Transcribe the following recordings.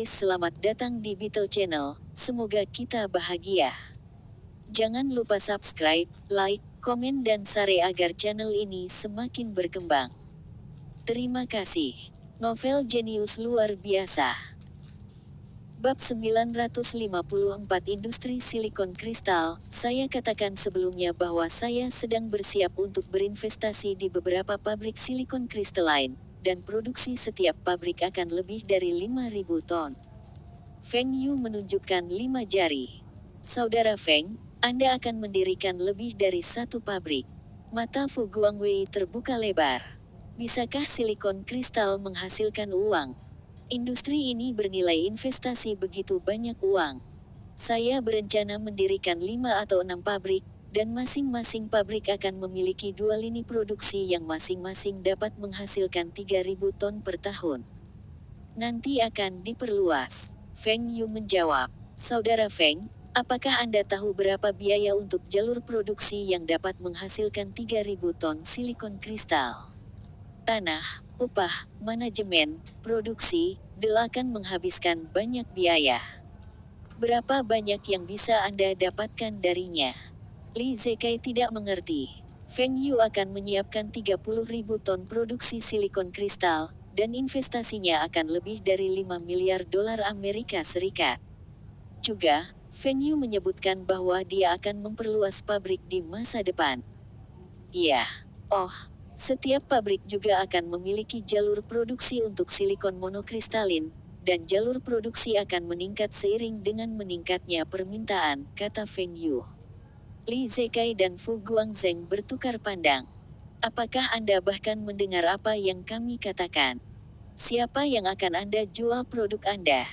Selamat datang di Beetle Channel, semoga kita bahagia. Jangan lupa subscribe, like, komen dan share agar channel ini semakin berkembang. Terima kasih. Novel jenius luar biasa. Bab 954 Industri Silikon Kristal. Saya katakan sebelumnya bahwa saya sedang bersiap untuk berinvestasi di beberapa pabrik silikon kristalin, dan produksi setiap pabrik akan lebih dari 5.000 ton. Feng Yu menunjukkan 5 jari. Saudara Feng, Anda akan mendirikan lebih dari satu pabrik. Mata Fu Guangwei terbuka lebar. Bisakah silikon kristal menghasilkan uang? Industri ini bernilai investasi begitu banyak uang. Saya berencana mendirikan 5 atau 6 pabrik, dan masing-masing pabrik akan memiliki 2 lini produksi yang masing-masing dapat menghasilkan 3.000 ton per tahun. Nanti akan diperluas. Feng Yu menjawab. Saudara Feng, apakah Anda tahu berapa biaya untuk jalur produksi yang dapat menghasilkan 3.000 ton silikon kristal? Tanah, upah, manajemen, produksi, akan menghabiskan banyak biaya. Berapa banyak yang bisa Anda dapatkan darinya? Li Zekai tidak mengerti. Feng Yu akan menyiapkan 30.000 ton produksi silikon kristal, dan investasinya akan lebih dari 5 miliar dolar Amerika Serikat. Juga, Feng Yu menyebutkan bahwa dia akan memperluas pabrik di masa depan. Iya. Oh, setiap pabrik juga akan memiliki jalur produksi untuk silikon monokristalin, dan jalur produksi akan meningkat seiring dengan meningkatnya permintaan, kata Feng Yu. Li Zekai dan Fu Guangzheng bertukar pandang. Apakah Anda bahkan mendengar apa yang kami katakan? Siapa yang akan Anda jual produk Anda?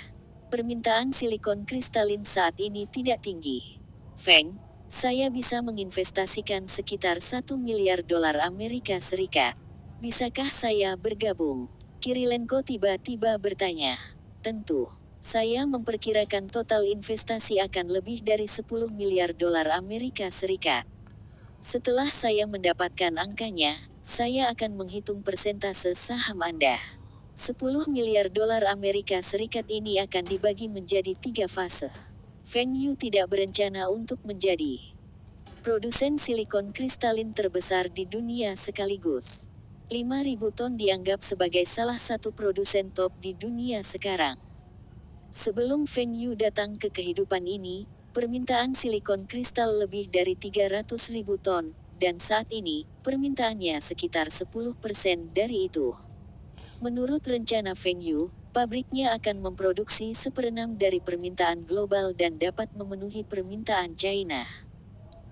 Permintaan silikon kristalin saat ini tidak tinggi. Feng, saya bisa menginvestasikan sekitar 1 miliar dolar Amerika Serikat. Bisakah saya bergabung? Kirilenko tiba-tiba bertanya. Tentu. Saya memperkirakan total investasi akan lebih dari 10 miliar dolar Amerika Serikat. Setelah saya mendapatkan angkanya, saya akan menghitung persentase saham Anda. 10 miliar dolar Amerika Serikat ini akan dibagi menjadi 3 fase. Feng Yu tidak berencana untuk menjadi produsen silikon kristalin terbesar di dunia sekaligus. 5.000 ton dianggap sebagai salah satu produsen top di dunia sekarang. Sebelum Feng Yu datang ke kehidupan ini, permintaan silikon kristal lebih dari 300.000 ton, dan saat ini, permintaannya sekitar 10% dari itu. Menurut rencana Feng Yu, pabriknya akan memproduksi 1/6 dari permintaan global dan dapat memenuhi permintaan China.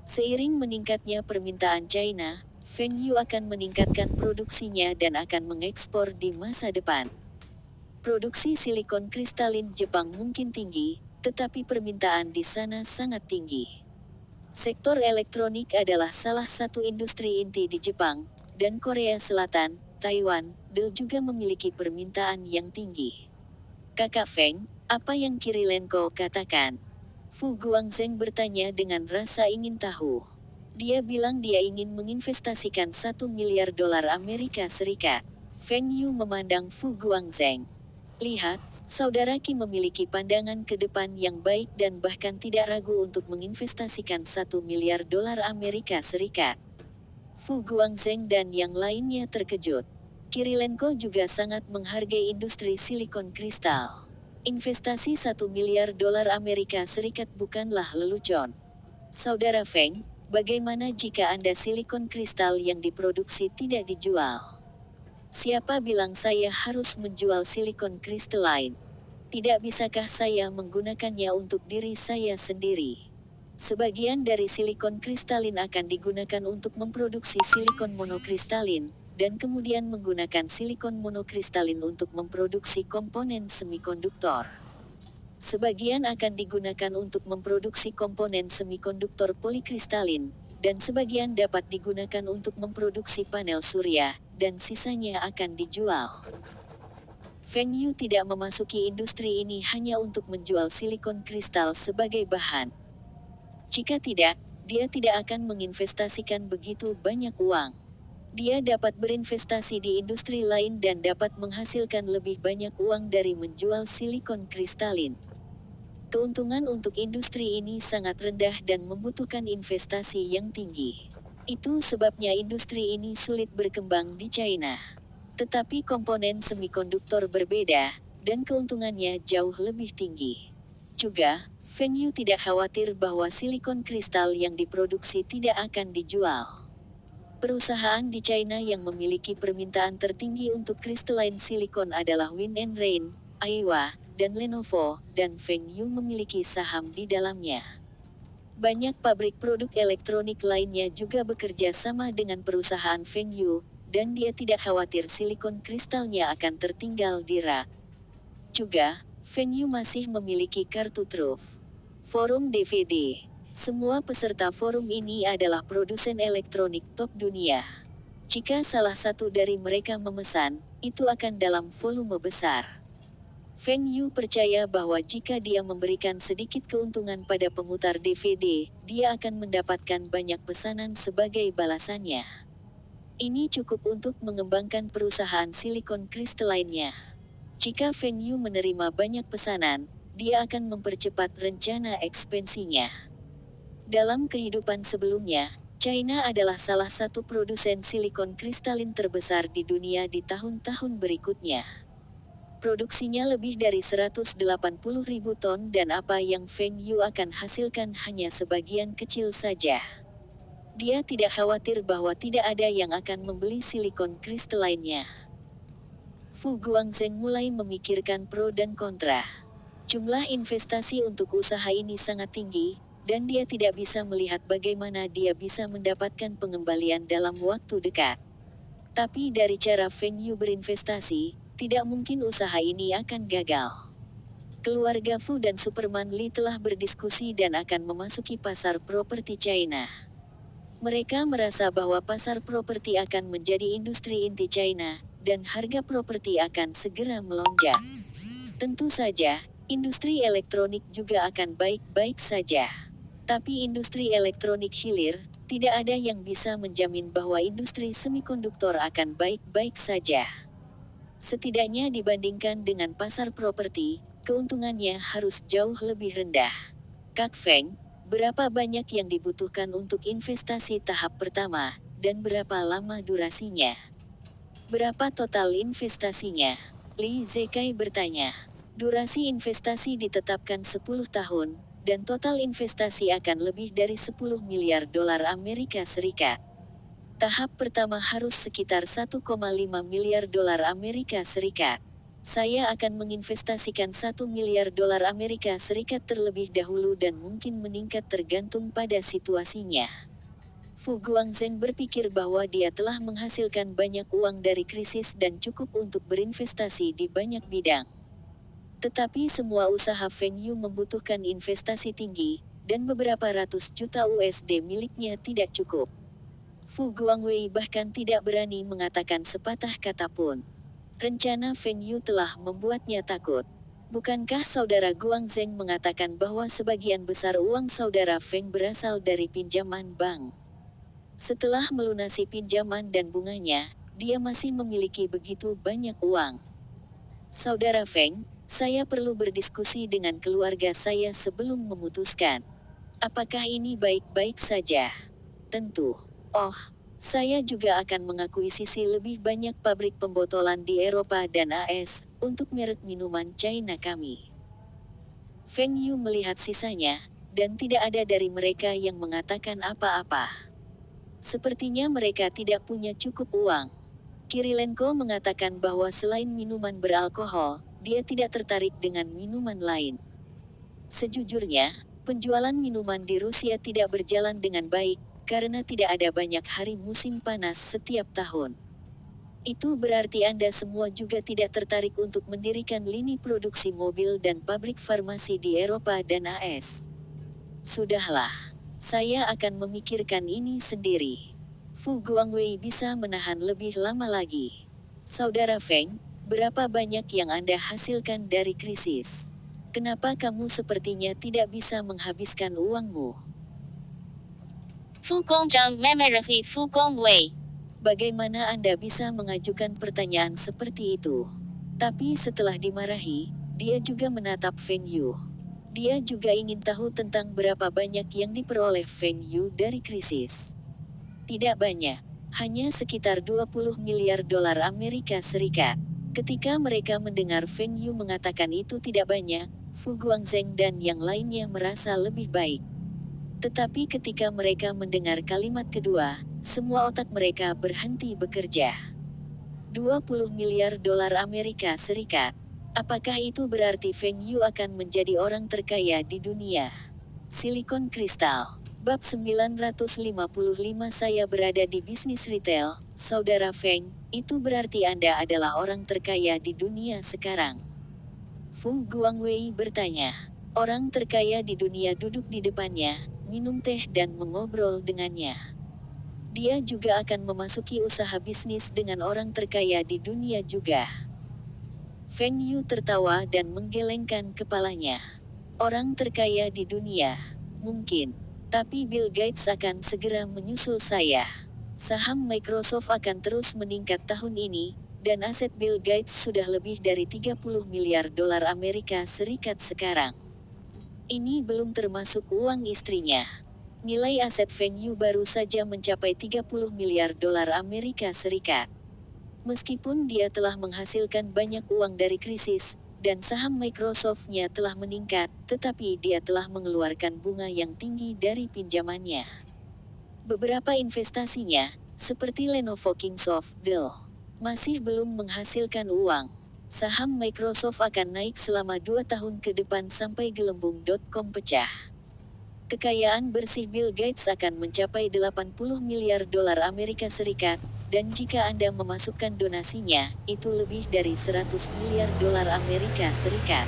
Seiring meningkatnya permintaan China, Feng Yu akan meningkatkan produksinya dan akan mengekspor di masa depan. Produksi silikon kristalin Jepang mungkin tinggi, tetapi permintaan di sana sangat tinggi. Sektor elektronik adalah salah satu industri inti di Jepang, dan Korea Selatan, Taiwan, juga memiliki permintaan yang tinggi. Kakak Feng, apa yang Kirilenko katakan? Fu Guangzheng bertanya dengan rasa ingin tahu. Dia bilang dia ingin menginvestasikan 1 miliar dolar Amerika Serikat. Feng Yu memandang Fu Guangzheng. Lihat, saudara Qi memiliki pandangan ke depan yang baik dan bahkan tidak ragu untuk menginvestasikan 1 miliar dolar Amerika Serikat. Fu Guangzheng dan yang lainnya terkejut. Kirilenko juga sangat menghargai industri silikon kristal. Investasi 1 miliar dolar Amerika Serikat bukanlah lelucon. Saudara Feng, bagaimana jika Anda silikon kristal yang diproduksi tidak dijual? Siapa bilang saya harus menjual silikon kristalin? Tidak bisakah saya menggunakannya untuk diri saya sendiri? Sebagian dari silikon kristalin akan digunakan untuk memproduksi silikon monokristalin, dan kemudian menggunakan silikon monokristalin untuk memproduksi komponen semikonduktor. Sebagian akan digunakan untuk memproduksi komponen semikonduktor polikristalin, dan sebagian dapat digunakan untuk memproduksi panel surya, dan sisanya akan dijual. Feng Yu tidak memasuki industri ini hanya untuk menjual silikon kristal sebagai bahan. Jika tidak, dia tidak akan menginvestasikan begitu banyak uang. Dia dapat berinvestasi di industri lain dan dapat menghasilkan lebih banyak uang dari menjual silikon kristalin. Keuntungan untuk industri ini sangat rendah dan membutuhkan investasi yang tinggi. Itu sebabnya industri ini sulit berkembang di China. Tetapi komponen semikonduktor berbeda, dan keuntungannya jauh lebih tinggi. Juga, Feng Yu tidak khawatir bahwa silikon kristal yang diproduksi tidak akan dijual. Perusahaan di China yang memiliki permintaan tertinggi untuk crystalline silikon adalah Wind and Rain, Aiwa, dan Lenovo, dan Feng Yu memiliki saham di dalamnya. Banyak pabrik produk elektronik lainnya juga bekerja sama dengan perusahaan Feng Yu, dan dia tidak khawatir silikon kristalnya akan tertinggal di rak. Juga, Feng Yu masih memiliki kartu truf. Forum DVD. Semua peserta forum ini adalah produsen elektronik top dunia. Jika salah satu dari mereka memesan, itu akan dalam volume besar. Feng Yu percaya bahwa jika dia memberikan sedikit keuntungan pada pemutar DVD, dia akan mendapatkan banyak pesanan sebagai balasannya. Ini cukup untuk mengembangkan perusahaan silikon kristalnya. Jika Feng Yu menerima banyak pesanan, dia akan mempercepat rencana ekspansinya. Dalam kehidupan sebelumnya, China adalah salah satu produsen silikon kristalin terbesar di dunia di tahun-tahun berikutnya. Produksinya lebih dari 180.000 ton dan apa yang Feng Yu akan hasilkan hanya sebagian kecil saja. Dia tidak khawatir bahwa tidak ada yang akan membeli silikon kristalnya. Fu Guangzheng mulai memikirkan pro dan kontra. Jumlah investasi untuk usaha ini sangat tinggi, dan dia tidak bisa melihat bagaimana dia bisa mendapatkan pengembalian dalam waktu dekat. Tapi dari cara Feng Yu berinvestasi, tidak mungkin usaha ini akan gagal. Keluarga Fu dan Superman Lee telah berdiskusi dan akan memasuki pasar properti China. Mereka merasa bahwa pasar properti akan menjadi industri inti China, dan harga properti akan segera melonjak. Tentu saja, industri elektronik juga akan baik-baik saja. Tapi industri elektronik hilir, tidak ada yang bisa menjamin bahwa industri semikonduktor akan baik-baik saja. Setidaknya dibandingkan dengan pasar properti, keuntungannya harus jauh lebih rendah. Kak Feng, berapa banyak yang dibutuhkan untuk investasi tahap pertama, dan berapa lama durasinya? Berapa total investasinya? Li Zekai bertanya. Durasi investasi ditetapkan 10 tahun, dan total investasi akan lebih dari 10 miliar dolar Amerika Serikat. Tahap pertama harus sekitar 1,5 miliar dolar Amerika Serikat. Saya akan menginvestasikan 1 miliar dolar Amerika Serikat terlebih dahulu dan mungkin meningkat tergantung pada situasinya. Fu Guangzheng berpikir bahwa dia telah menghasilkan banyak uang dari krisis dan cukup untuk berinvestasi di banyak bidang. Tetapi semua usaha Feng Yu membutuhkan investasi tinggi, dan beberapa ratus juta USD miliknya tidak cukup. Fu Guangwei bahkan tidak berani mengatakan sepatah kata pun. Rencana Feng Yu telah membuatnya takut. Bukankah saudara Guangzheng mengatakan bahwa sebagian besar uang saudara Feng berasal dari pinjaman bank? Setelah melunasi pinjaman dan bunganya, dia masih memiliki begitu banyak uang. Saudara Feng, saya perlu berdiskusi dengan keluarga saya sebelum memutuskan. Apakah ini baik-baik saja? Tentu. Oh, saya juga akan mengakuisisi lebih banyak pabrik pembotolan di Eropa dan AS, untuk merek minuman China kami. Feng Yu melihat sisanya, dan tidak ada dari mereka yang mengatakan apa-apa. Sepertinya mereka tidak punya cukup uang. Kirilenko mengatakan bahwa selain minuman beralkohol, dia tidak tertarik dengan minuman lain. Sejujurnya, penjualan minuman di Rusia tidak berjalan dengan baik, karena tidak ada banyak hari musim panas setiap tahun. Itu berarti Anda semua juga tidak tertarik untuk mendirikan lini produksi mobil dan pabrik farmasi di Eropa dan AS. Sudahlah. Saya akan memikirkan ini sendiri. Fu Guangwei bisa menahan lebih lama lagi. Saudara Feng, berapa banyak yang Anda hasilkan dari krisis? Kenapa kamu sepertinya tidak bisa menghabiskan uangmu? 夫公正 memorihi 夫公位 Bagaimana Anda bisa mengajukan pertanyaan seperti itu? Tapi setelah dimarahi, dia juga menatap Feng Yu. Dia juga ingin tahu tentang berapa banyak yang diperoleh Feng Yu dari krisis. Tidak banyak, hanya sekitar 20 miliar dolar Amerika Serikat. Ketika mereka mendengar Feng Yu mengatakan itu tidak banyak, Fu Guangzheng dan yang lainnya merasa lebih baik. Tetapi ketika mereka mendengar kalimat kedua, semua otak mereka berhenti bekerja. 20 miliar dolar Amerika Serikat. Apakah itu berarti Feng Yu akan menjadi orang terkaya di dunia? Silikon Kristal. Bab 955. Saya berada di bisnis retail, Saudara Feng, itu berarti Anda adalah orang terkaya di dunia sekarang. Fu Guangwei bertanya. Orang terkaya di dunia duduk di depannya, minum teh dan mengobrol dengannya. Dia juga akan memasuki usaha bisnis dengan orang terkaya di dunia juga. Feng Yu tertawa dan menggelengkan kepalanya. Orang terkaya di dunia, mungkin. Tapi Bill Gates akan segera menyusul saya. Saham Microsoft akan terus meningkat tahun ini, dan aset Bill Gates sudah lebih dari 30 miliar dolar Amerika Serikat sekarang. Ini belum termasuk uang istrinya. Nilai aset Feng Yu baru saja mencapai 30 miliar dolar Amerika Serikat. Meskipun dia telah menghasilkan banyak uang dari krisis, dan saham Microsoft-nya telah meningkat, tetapi dia telah mengeluarkan bunga yang tinggi dari pinjamannya. Beberapa investasinya, seperti Lenovo Kingsoft, Dell, masih belum menghasilkan uang. Saham Microsoft akan naik selama 2 tahun ke depan sampai gelembung.com pecah. Kekayaan bersih Bill Gates akan mencapai 80 miliar dolar Amerika Serikat, dan jika Anda memasukkan donasinya, itu lebih dari 100 miliar dolar Amerika Serikat.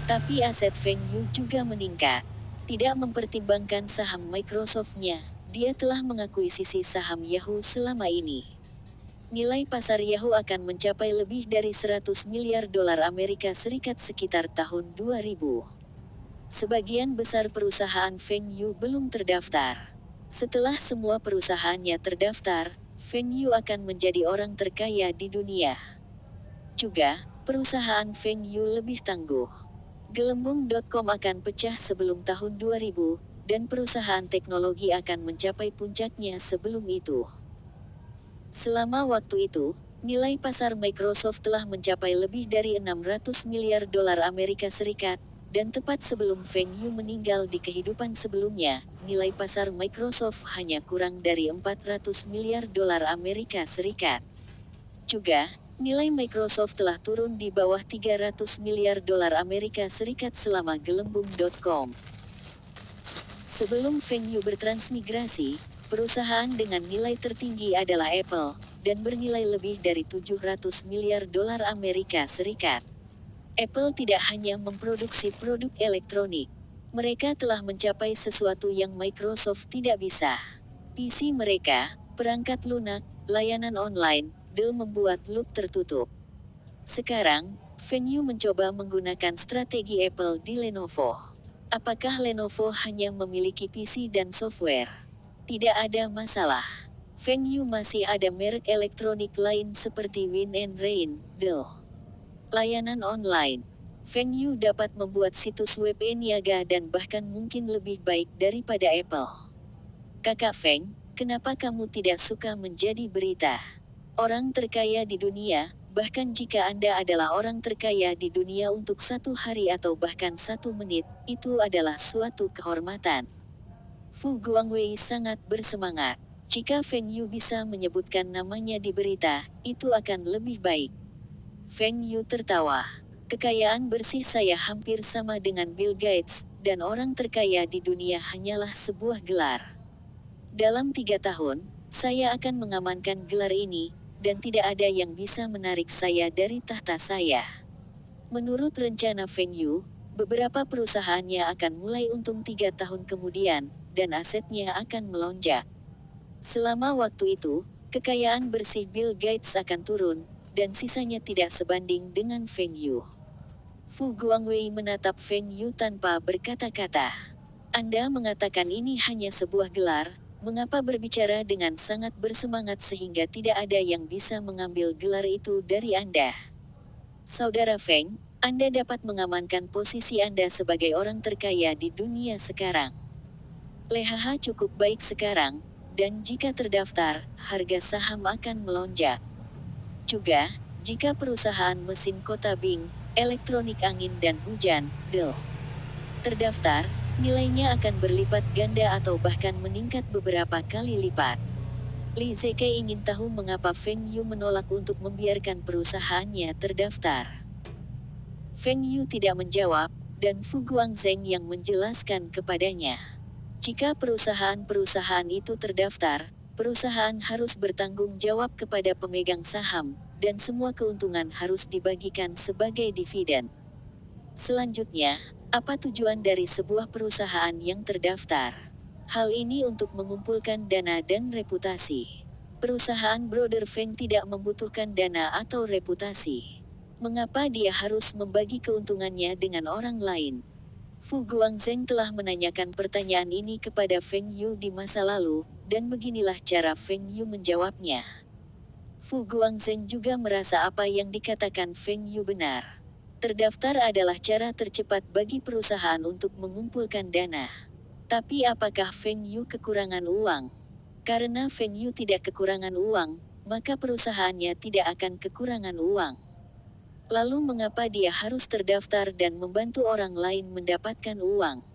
Tapi aset Feng Yu juga meningkat. Tidak mempertimbangkan saham Microsoft-nya, dia telah mengakuisisi saham Yahoo selama ini. Nilai pasar Yahoo akan mencapai lebih dari 100 miliar dolar Amerika Serikat sekitar tahun 2000. Sebagian besar perusahaan Feng Yu belum terdaftar. Setelah semua perusahaannya terdaftar, Feng Yu akan menjadi orang terkaya di dunia. Juga, perusahaan Feng Yu lebih tangguh. Gelembung.com akan pecah sebelum tahun 2000, dan perusahaan teknologi akan mencapai puncaknya sebelum itu. Selama waktu itu, nilai pasar Microsoft telah mencapai lebih dari 600 miliar dolar Amerika Serikat, dan tepat sebelum Feng Yu meninggal di kehidupan sebelumnya, nilai pasar Microsoft hanya kurang dari 400 miliar dolar Amerika Serikat. Juga, nilai Microsoft telah turun di bawah 300 miliar dolar Amerika Serikat selama gelembung.com. Sebelum Feng Yu bertransmigrasi, perusahaan dengan nilai tertinggi adalah Apple, dan bernilai lebih dari 700 miliar dolar Amerika Serikat. Apple tidak hanya memproduksi produk elektronik. Mereka telah mencapai sesuatu yang Microsoft tidak bisa. PC mereka, perangkat lunak, layanan online, Dell membuat loop tertutup. Sekarang, Feng Yu mencoba menggunakan strategi Apple di Lenovo. Apakah Lenovo hanya memiliki PC dan software? Tidak ada masalah. Feng Yu masih ada merek elektronik lain seperti Win and Rain, Dell. Layanan online. Feng Yu dapat membuat situs web e-niaga dan bahkan mungkin lebih baik daripada Apple. Kakak Feng, kenapa kamu tidak suka menjadi berita? Orang terkaya di dunia, bahkan jika Anda adalah orang terkaya di dunia untuk 1 hari atau bahkan 1 menit, itu adalah suatu kehormatan. Fu Guangwei sangat bersemangat. Jika Feng Yu bisa menyebutkan namanya di berita, itu akan lebih baik. Feng Yu tertawa. Kekayaan bersih saya hampir sama dengan Bill Gates, dan orang terkaya di dunia hanyalah sebuah gelar. Dalam 3 tahun, saya akan mengamankan gelar ini, dan tidak ada yang bisa menarik saya dari tahta saya. Menurut rencana Feng Yu, beberapa perusahaannya akan mulai untung 3 tahun kemudian, dan asetnya akan melonjak. Selama waktu itu, kekayaan bersih Bill Gates akan turun, dan sisanya tidak sebanding dengan Feng Yu. Fu Guangwei menatap Feng Yu tanpa berkata-kata. Anda mengatakan ini hanya sebuah gelar, Mengapa berbicara dengan sangat bersemangat sehingga tidak ada yang bisa mengambil gelar itu dari Anda? Saudara Feng, Anda dapat mengamankan posisi Anda sebagai orang terkaya di dunia sekarang. LHH cukup baik sekarang, dan jika terdaftar, harga saham akan melonjak. Juga, jika perusahaan mesin kota Bing, elektronik angin dan hujan, Dell, terdaftar, nilainya akan berlipat ganda atau bahkan meningkat beberapa kali lipat. Li Zeke ingin tahu mengapa Feng Yu menolak untuk membiarkan perusahaannya terdaftar. Feng Yu tidak menjawab, dan Fu Guangzheng yang menjelaskan kepadanya. Jika perusahaan-perusahaan itu terdaftar, perusahaan harus bertanggung jawab kepada pemegang saham, dan semua keuntungan harus dibagikan sebagai dividen. Selanjutnya, apa tujuan dari sebuah perusahaan yang terdaftar? Hal ini untuk mengumpulkan dana dan reputasi. Perusahaan Brother Feng tidak membutuhkan dana atau reputasi. Mengapa dia harus membagi keuntungannya dengan orang lain? Fu Guangzheng telah menanyakan pertanyaan ini kepada Feng Yu di masa lalu, dan beginilah cara Feng Yu menjawabnya. Fu Guangzheng juga merasa apa yang dikatakan Feng Yu benar. Terdaftar adalah cara tercepat bagi perusahaan untuk mengumpulkan dana. Tapi apakah Feng Yu kekurangan uang? Karena Feng Yu tidak kekurangan uang, maka perusahaannya tidak akan kekurangan uang. Lalu mengapa dia harus terdaftar dan membantu orang lain mendapatkan uang?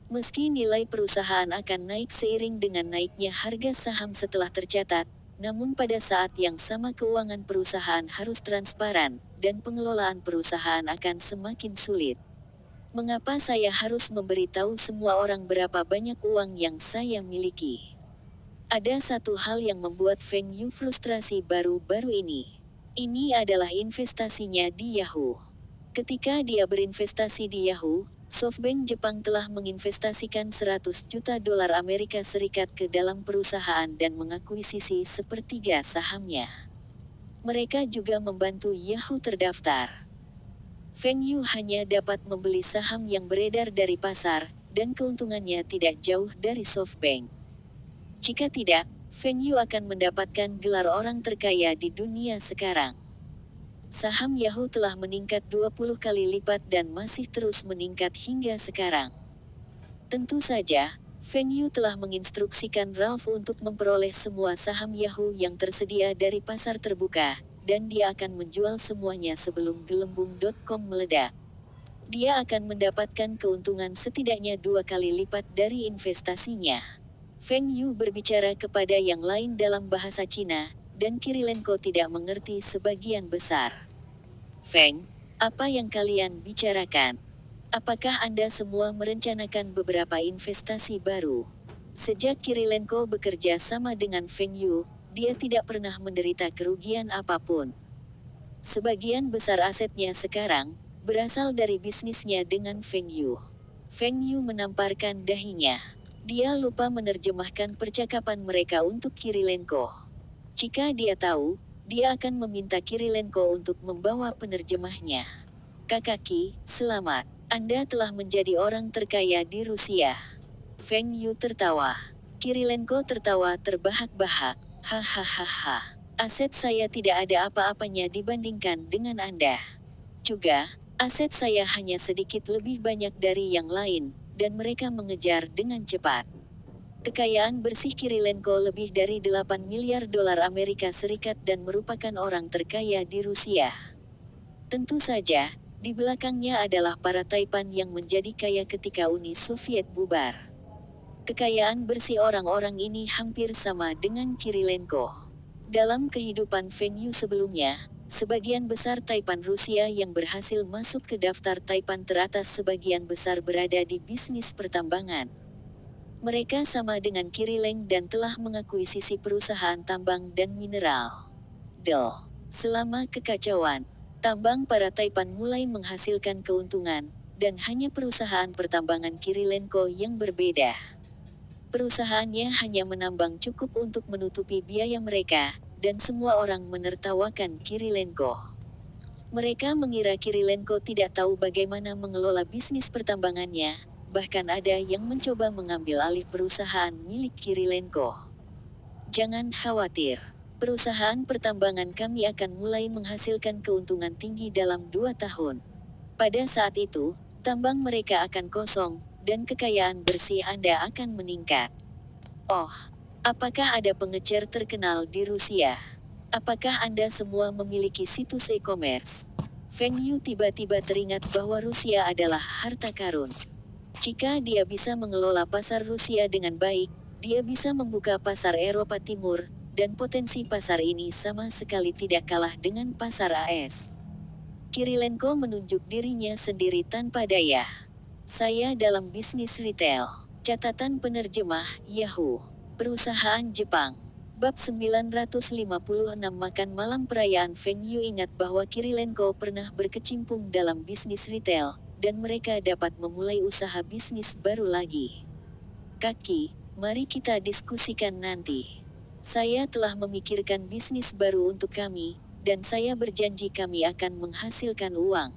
Meski nilai perusahaan akan naik seiring dengan naiknya harga saham setelah tercatat, namun pada saat yang sama keuangan perusahaan harus transparan, dan pengelolaan perusahaan akan semakin sulit. Mengapa saya harus memberitahu semua orang berapa banyak uang yang saya miliki? Ada satu hal yang membuat Feng Yu frustrasi baru-baru ini. Ini adalah investasinya di Yahoo. Ketika dia berinvestasi di Yahoo, SoftBank Jepang telah menginvestasikan 100 juta dolar Amerika Serikat ke dalam perusahaan dan mengakuisisi sepertiga sahamnya. Mereka juga membantu Yahoo terdaftar. Feng Yu hanya dapat membeli saham yang beredar dari pasar, dan keuntungannya tidak jauh dari SoftBank. Jika tidak, Feng Yu akan mendapatkan gelar orang terkaya di dunia sekarang. Saham Yahoo telah meningkat 20 kali lipat dan masih terus meningkat hingga sekarang. Tentu saja, Feng Yu telah menginstruksikan Ralph untuk memperoleh semua saham Yahoo yang tersedia dari pasar terbuka, dan dia akan menjual semuanya sebelum gelembung.com meledak. Dia akan mendapatkan keuntungan setidaknya 2 kali lipat dari investasinya. Feng Yu berbicara kepada yang lain dalam bahasa Cina, dan Kirilenko tidak mengerti sebagian besar. Feng, apa yang kalian bicarakan? Apakah Anda semua merencanakan beberapa investasi baru? Sejak Kirilenko bekerja sama dengan Feng Yu, dia tidak pernah menderita kerugian apapun. Sebagian besar asetnya sekarang berasal dari bisnisnya dengan Feng Yu. Feng Yu menamparkan dahinya. Dia lupa menerjemahkan percakapan mereka untuk Kirilenko. Jika dia tahu, dia akan meminta Kirilenko untuk membawa penerjemahnya. Kakaki, selamat. Anda telah menjadi orang terkaya di Rusia. Feng Yu tertawa. Kirilenko tertawa terbahak-bahak. Hahaha. Aset saya tidak ada apa-apanya dibandingkan dengan Anda. Juga, aset saya hanya sedikit lebih banyak dari yang lain, dan mereka mengejar dengan cepat. Kekayaan bersih Kirilenko lebih dari 8 miliar dolar Amerika Serikat dan merupakan orang terkaya di Rusia. Tentu saja, di belakangnya adalah para Taipan yang menjadi kaya ketika Uni Soviet bubar. Kekayaan bersih orang-orang ini hampir sama dengan Kirilenko. Dalam kehidupan Feng Yu sebelumnya, sebagian besar Taipan Rusia yang berhasil masuk ke daftar Taipan teratas sebagian besar berada di bisnis pertambangan. Mereka sama dengan Kirileng dan telah mengakuisisi perusahaan tambang dan mineral. Selama kekacauan, tambang para Taipan mulai menghasilkan keuntungan, dan hanya perusahaan pertambangan Kirilenko yang berbeda. Perusahaannya hanya menambang cukup untuk menutupi biaya mereka, dan semua orang menertawakan Kirilenko. Mereka mengira Kirilenko tidak tahu bagaimana mengelola bisnis pertambangannya, bahkan ada yang mencoba mengambil alih perusahaan milik Kirilenko. Jangan khawatir. Perusahaan pertambangan kami akan mulai menghasilkan keuntungan tinggi dalam 2 tahun. Pada saat itu, tambang mereka akan kosong, dan kekayaan bersih Anda akan meningkat. Oh, apakah ada pengecer terkenal di Rusia? Apakah Anda semua memiliki situs e-commerce? Feng Yu tiba-tiba teringat bahwa Rusia adalah harta karun. Jika dia bisa mengelola pasar Rusia dengan baik, dia bisa membuka pasar Eropa Timur, dan potensi pasar ini sama sekali tidak kalah dengan pasar AS. Kirilenko menunjuk dirinya sendiri tanpa daya. Saya dalam bisnis retail. Catatan penerjemah, Yahoo. Perusahaan Jepang. Bab 956 Makan Malam Perayaan. Feng Yu ingat bahwa Kirilenko pernah berkecimpung dalam bisnis retail, dan mereka dapat memulai usaha bisnis baru lagi. Kaki, mari kita diskusikan nanti. Saya telah memikirkan bisnis baru untuk kami, dan saya berjanji kami akan menghasilkan uang.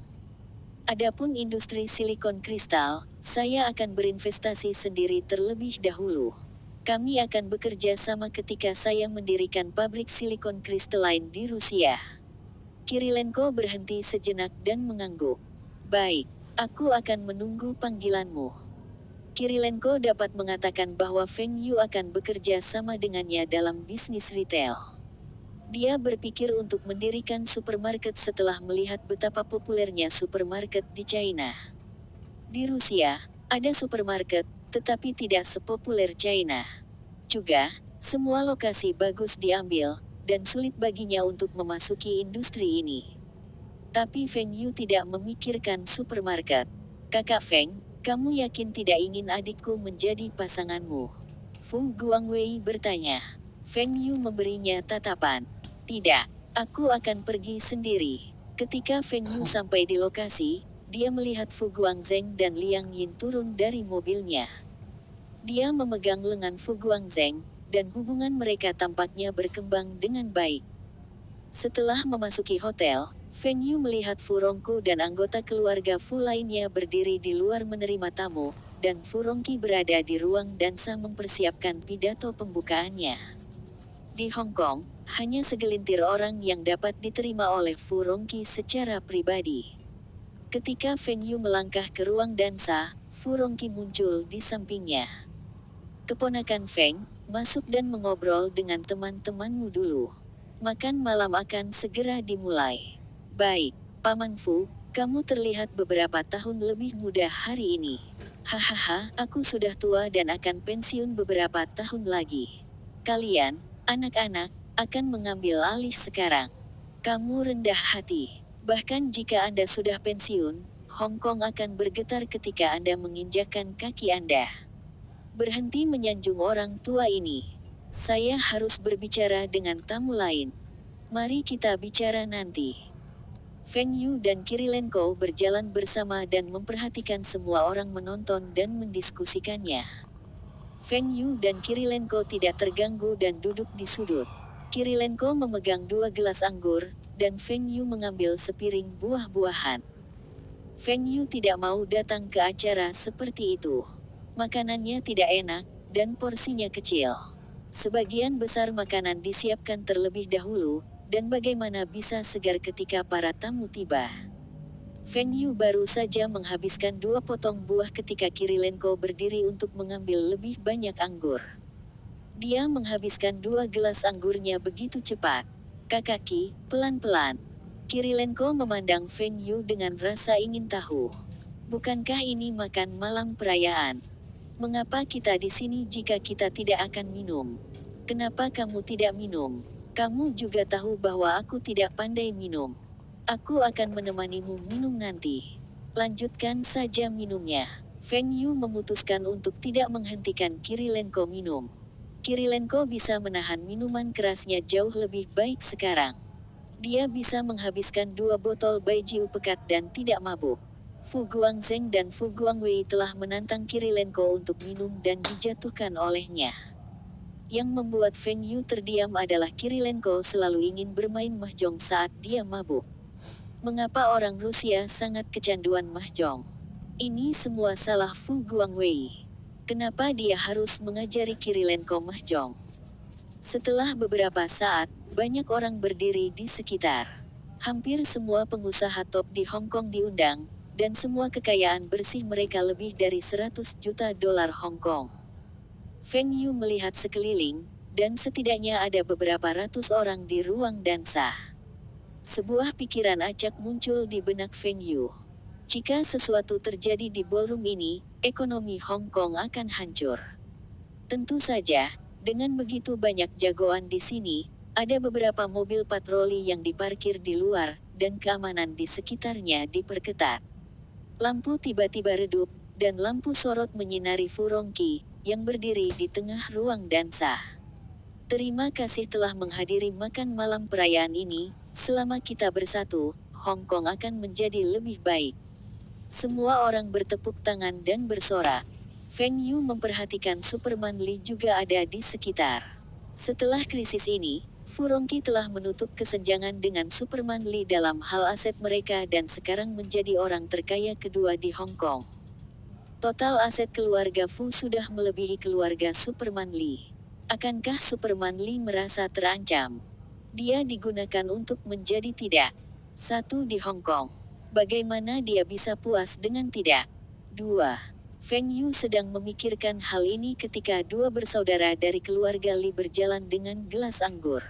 Adapun industri silikon kristal, saya akan berinvestasi sendiri terlebih dahulu. Kami akan bekerja sama ketika saya mendirikan pabrik silikon kristaline di Rusia. Kirilenko berhenti sejenak dan mengangguk. Baik, aku akan menunggu panggilanmu. Kirilenko dapat mengatakan bahwa Feng Yu akan bekerja sama dengannya dalam bisnis retail. Dia berpikir untuk mendirikan supermarket setelah melihat betapa populernya supermarket di China. Di Rusia, ada supermarket, tetapi tidak sepopuler China. Juga, semua lokasi bagus diambil, dan sulit baginya untuk memasuki industri ini. Tapi Feng Yu tidak memikirkan supermarket. Kakak Feng, kamu yakin tidak ingin adikku menjadi pasanganmu? Fu Guangwei bertanya. Feng Yu memberinya tatapan. Tidak, aku akan pergi sendiri. Ketika Feng Yu sampai di lokasi, dia melihat Fu Guangzheng dan Liang Yin turun dari mobilnya. Dia memegang lengan Fu Guangzheng, dan hubungan mereka tampaknya berkembang dengan baik. Setelah memasuki hotel, Feng Yu melihat Fu Rongku dan anggota keluarga Fu lainnya berdiri di luar menerima tamu, dan Fu Rongki berada di ruang dansa mempersiapkan pidato pembukaannya. Di Hong Kong, hanya segelintir orang yang dapat diterima oleh Fu Rongki secara pribadi. Ketika Feng Yu melangkah ke ruang dansa, Fu Rongki muncul di sampingnya. Keponakan Feng, masuk dan mengobrol dengan teman-temanmu dulu. Makan malam akan segera dimulai. Baik, Paman Fu, kamu terlihat beberapa tahun lebih muda hari ini. Hahaha, aku sudah tua dan akan pensiun beberapa tahun lagi. Kalian, anak-anak, akan mengambil alih sekarang. Kamu rendah hati. Bahkan jika Anda sudah pensiun, Hong Kong akan bergetar ketika Anda menginjakkan kaki Anda. Berhenti menyanjung orang tua ini. Saya harus berbicara dengan tamu lain. Mari kita bicara nanti. Feng Yu dan Kirilenko berjalan bersama dan memperhatikan semua orang menonton dan mendiskusikannya. Feng Yu dan Kirilenko tidak terganggu dan duduk di sudut. Kirilenko memegang 2 gelas anggur, dan Feng Yu mengambil sepiring buah-buahan. Feng Yu tidak mau datang ke acara seperti itu. Makanannya tidak enak, dan porsinya kecil. Sebagian besar makanan disiapkan terlebih dahulu, dan bagaimana bisa segar ketika para tamu tiba. Feng Yu baru saja menghabiskan 2 potong buah ketika Kirilenko berdiri untuk mengambil lebih banyak anggur. Dia menghabiskan 2 gelas anggurnya begitu cepat. Kakaki, pelan-pelan. Kirilenko memandang Feng Yu dengan rasa ingin tahu. Bukankah ini makan malam perayaan? Mengapa kita di sini jika kita tidak akan minum? Kenapa kamu tidak minum? Kamu juga tahu bahwa aku tidak pandai minum. Aku akan menemanimu minum nanti. Lanjutkan saja minumnya. Feng Yu memutuskan untuk tidak menghentikan Kirilenko minum. Kirilenko bisa menahan minuman kerasnya jauh lebih baik sekarang. Dia bisa menghabiskan 2 botol baijiu pekat dan tidak mabuk. Fu Guangzheng dan Fu Guangwei telah menantang Kirilenko untuk minum dan dijatuhkan olehnya. Yang membuat Feng Yu terdiam adalah Kirilenko selalu ingin bermain mahjong saat dia mabuk. Mengapa orang Rusia sangat kecanduan mahjong? Ini semua salah Fu Guangwei. Kenapa dia harus mengajari Kirilenko mahjong? Setelah beberapa saat, banyak orang berdiri di sekitar. Hampir semua pengusaha top di Hong Kong diundang, dan semua kekayaan bersih mereka lebih dari 100 juta dolar Hong Kong. Feng Yu melihat sekeliling, dan setidaknya ada beberapa ratus orang di ruang dansa. Sebuah pikiran acak muncul di benak Feng Yu. Jika sesuatu terjadi di ballroom ini, ekonomi Hong Kong akan hancur. Tentu saja, dengan begitu banyak jagoan di sini, ada beberapa mobil patroli yang diparkir di luar, dan keamanan di sekitarnya diperketat. Lampu tiba-tiba redup, dan lampu sorot menyinari Fu Rongqi, yang berdiri di tengah ruang dansa. Terima kasih telah menghadiri makan malam perayaan ini, selama kita bersatu, Hong Kong akan menjadi lebih baik. Semua orang bertepuk tangan dan bersorak. Feng Yu memperhatikan Superman Lee juga ada di sekitar. Setelah krisis ini, Fu Rongqi telah menutup kesenjangan dengan Superman Lee dalam hal aset mereka dan sekarang menjadi orang terkaya kedua di Hong Kong. Total aset keluarga Fu sudah melebihi keluarga Superman Lee. Akankah Superman Lee merasa terancam? Dia digunakan untuk menjadi tidak satu di Hong Kong. Bagaimana dia bisa puas dengan tidak? 2. Feng Yu sedang memikirkan hal ini ketika dua bersaudara dari keluarga Li berjalan dengan gelas anggur.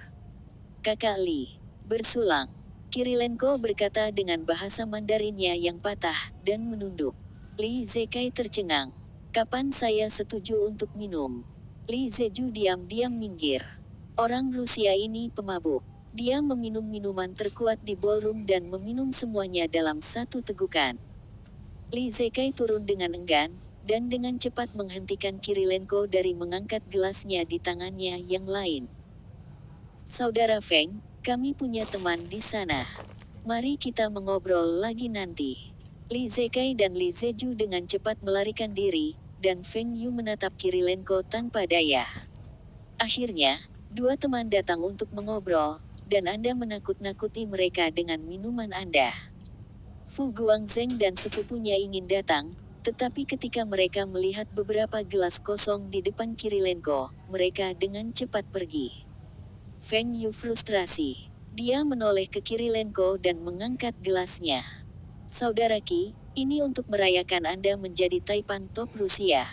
Kakak Li, bersulang. Kirilenko berkata dengan bahasa Mandarinnya yang patah, dan menunduk. Li Zekai tercengang. Kapan saya setuju untuk minum? Li Zeju diam-diam minggir. Orang Rusia ini pemabuk. Dia meminum minuman terkuat di ballroom dan meminum semuanya dalam satu tegukan. Li Zekai turun dengan enggan, dan dengan cepat menghentikan Kirilenko dari mengangkat gelasnya di tangannya yang lain. Saudara Feng, kami punya teman di sana. Mari kita mengobrol lagi nanti. Li Zekai dan Li Zeju dengan cepat melarikan diri, dan Feng Yu menatap Kirilenko tanpa daya. Akhirnya, dua teman datang untuk mengobrol, dan Anda menakut-nakuti mereka dengan minuman Anda. Fu Guangzheng dan sepupunya ingin datang, tetapi ketika mereka melihat beberapa gelas kosong di depan Kirilenko, mereka dengan cepat pergi. Feng Yu frustrasi. Dia menoleh ke Kirilenko dan mengangkat gelasnya. Saudara Ki, ini untuk merayakan Anda menjadi Taipan top Rusia.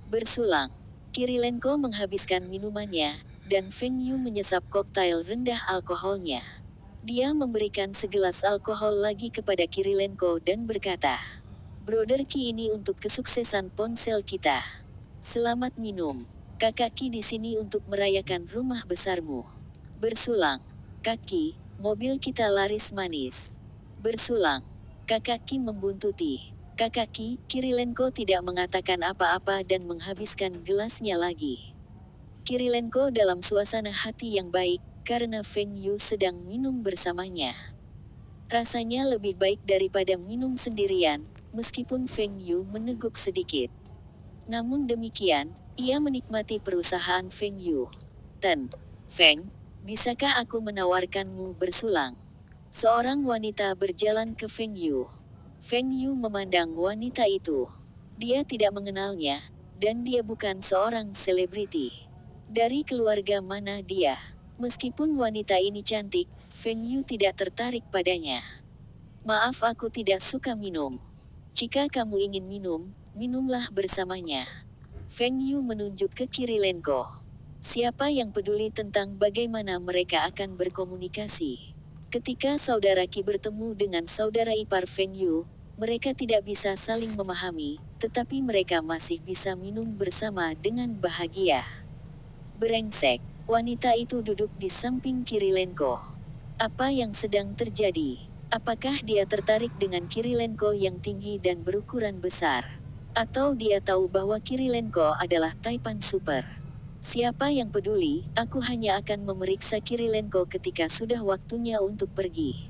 Bersulang. Kirilenko menghabiskan minumannya, dan Feng Yu menyesap koktail rendah alkoholnya. Dia memberikan segelas alkohol lagi kepada Kirilenko dan berkata, Brother Ki, ini untuk kesuksesan ponsel kita. Selamat minum. Kakak Ki di sini untuk merayakan rumah besarmu. Bersulang. Kaki, mobil kita laris manis. Bersulang. Kakak Ki membuntuti. Kakak Ki, Kirilenko tidak mengatakan apa-apa dan menghabiskan gelasnya lagi. Kirilenko dalam suasana hati yang baik, karena Feng Yu sedang minum bersamanya. Rasanya lebih baik daripada minum sendirian, meskipun Feng Yu meneguk sedikit. Namun demikian, ia menikmati perusahaan Feng Yu. Feng, bisakah aku menawarkanmu bersulang? Seorang wanita berjalan ke Feng Yu. Feng Yu memandang wanita itu. Dia tidak mengenalnya, dan dia bukan seorang selebriti. Dari keluarga mana dia? Meskipun wanita ini cantik, Feng Yu tidak tertarik padanya. Maaf, aku tidak suka minum. Jika kamu ingin minum, minumlah bersamanya. Feng Yu menunjuk ke Kirilenko. Siapa yang peduli tentang bagaimana mereka akan berkomunikasi? Ketika saudara Ki bertemu dengan saudara ipar Feng Yu, mereka tidak bisa saling memahami, tetapi mereka masih bisa minum bersama dengan bahagia. Brengsek. Wanita itu duduk di samping Kirilenko. Apa yang sedang terjadi? Apakah dia tertarik dengan Kirilenko yang tinggi dan berukuran besar? Atau dia tahu bahwa Kirilenko adalah Taipan Super? Siapa yang peduli, aku hanya akan memeriksa Kirilenko ketika sudah waktunya untuk pergi.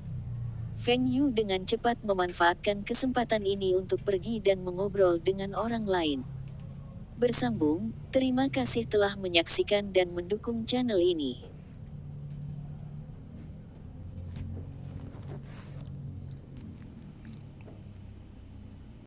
Feng Yu dengan cepat memanfaatkan kesempatan ini untuk pergi dan mengobrol dengan orang lain. Bersambung, terima kasih telah menyaksikan dan mendukung channel ini.